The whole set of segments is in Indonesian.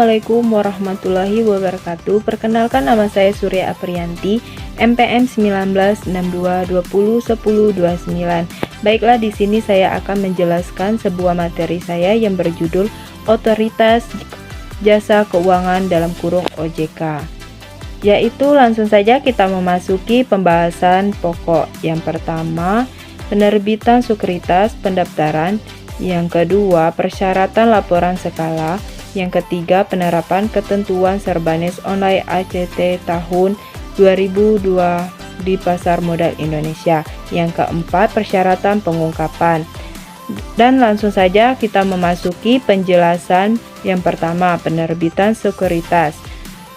Assalamualaikum warahmatullahi wabarakatuh. Perkenalkan, nama saya Surya Apriyanti, MPM 1962201029. Baiklah, di sini saya akan menjelaskan sebuah materi saya yang berjudul Otoritas Jasa Keuangan dalam kurung OJK. Yaitu langsung saja kita memasuki pembahasan pokok. Yang pertama, penerbitan sekuritas pendaftaran. Yang kedua, persyaratan laporan skala. Yang ketiga, penerapan ketentuan Serbanes Online ACT tahun 2002 di pasar modal Indonesia. Yang keempat, persyaratan pengungkapan. Dan langsung saja kita memasuki penjelasan. Yang pertama, penerbitan sekuritas,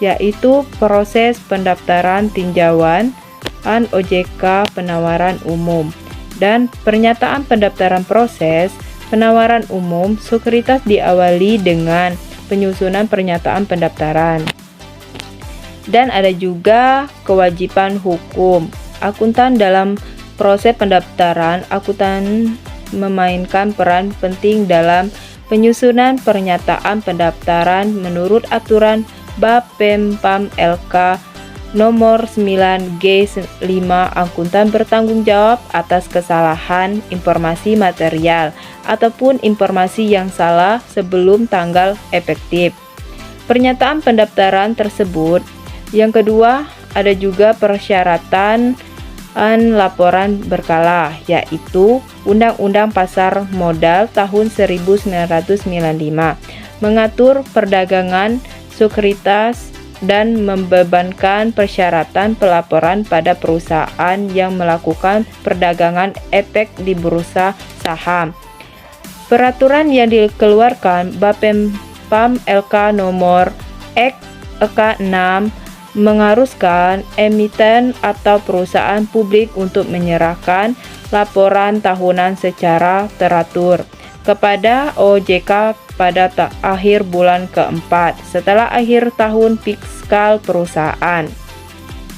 yaitu proses pendaftaran tinjauan OJK penawaran umum. Dan pernyataan pendaftaran proses penawaran umum sekuritas diawali dengan penyusunan pernyataan pendaftaran. Dan ada juga kewajiban hukum. Akuntan dalam proses pendaftaran, akuntan memainkan peran penting dalam penyusunan pernyataan pendaftaran menurut aturan Bapempam LK nomor 9G5. Akuntan bertanggung jawab atas kesalahan informasi material ataupun informasi yang salah sebelum tanggal efektif pernyataan pendaftaran tersebut. Yang kedua, ada juga persyaratan laporan berkala, yaitu Undang-Undang Pasar Modal tahun 1995 mengatur perdagangan sekuritas dan membebankan persyaratan pelaporan pada perusahaan yang melakukan perdagangan efek di bursa saham. Peraturan yang dikeluarkan Bapempam LK nomor EK 6 mengharuskan emiten atau perusahaan publik untuk menyerahkan laporan tahunan secara teratur kepada OJK pada akhir bulan keempat setelah akhir tahun fiskal perusahaan.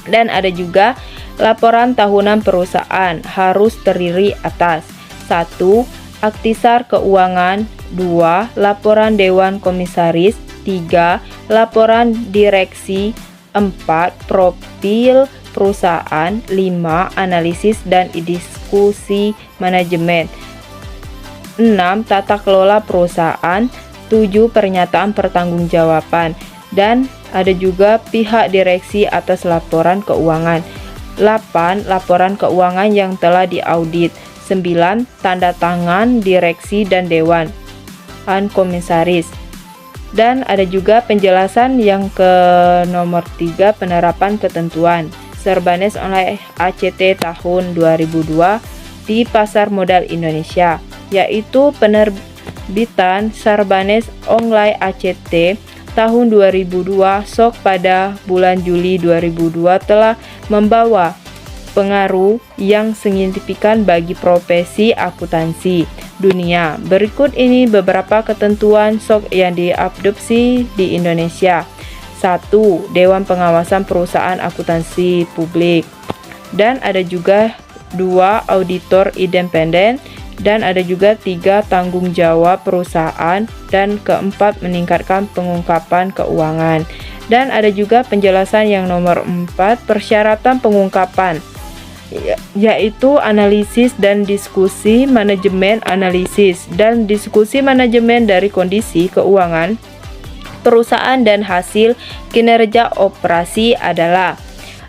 Dan ada juga laporan tahunan perusahaan harus terdiri atas 1. Aktisar keuangan, 2. Laporan Dewan Komisaris, 3. Laporan direksi, 4. Profil perusahaan, 5. Analisis dan diskusi manajemen, 6. Tata kelola perusahaan, 7. Pernyataan pertanggungjawaban, dan ada juga pihak direksi atas laporan keuangan, 8. Laporan keuangan yang telah diaudit, 9. Tanda tangan direksi dan dewan komisaris. Dan ada juga penjelasan yang ke nomor 3, penerapan ketentuan Serbanes Online ACT tahun 2002 di pasar modal Indonesia, yaitu penerbitan Serbanes Online ACT tahun 2002 SOK pada bulan Juli 2002 telah membawa pengaruh yang signifikan bagi profesi akuntansi dunia. Berikut ini beberapa ketentuan SOK yang diadopsi di Indonesia. 1. Dewan Pengawasan Perusahaan Akuntansi Publik. Dan ada juga 2. Auditor independen. Dan ada juga 3. Tanggung jawab perusahaan. Dan keempat, meningkatkan pengungkapan keuangan. Dan ada juga penjelasan yang nomor 4, persyaratan pengungkapan, yaitu analisis dan diskusi manajemen. Analisis dan diskusi manajemen dari kondisi keuangan perusahaan dan hasil kinerja operasi adalah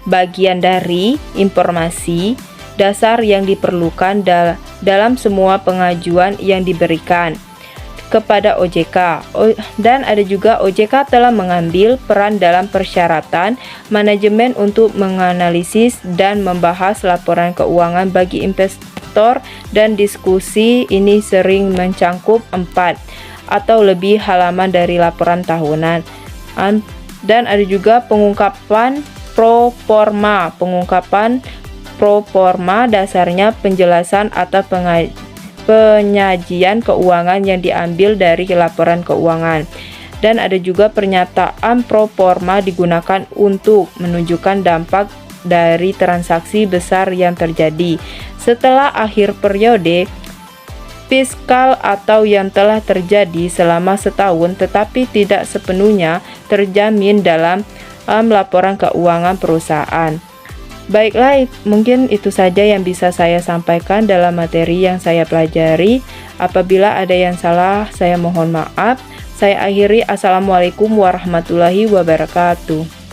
bagian dari informasi dasar yang diperlukan dalam semua pengajuan yang diberikan kepada OJK. Dan ada juga OJK telah mengambil peran dalam persyaratan manajemen untuk menganalisis dan membahas laporan keuangan bagi investor, dan diskusi ini sering mencangkup 4 atau lebih halaman dari laporan tahunan. Dan ada juga pengungkapan pro forma. Pengungkapan pro forma dasarnya penjelasan atau penyajian keuangan yang diambil dari laporan keuangan. Dan ada juga pernyataan pro forma digunakan untuk menunjukkan dampak dari transaksi besar yang terjadi setelah akhir periode fiskal atau yang telah terjadi selama setahun tetapi tidak sepenuhnya terjamin dalam laporan keuangan perusahaan. Baiklah, mungkin itu saja yang bisa saya sampaikan dalam materi yang saya pelajari. Apabila ada yang salah, saya mohon maaf. Saya akhiri. Assalamualaikum warahmatullahi wabarakatuh.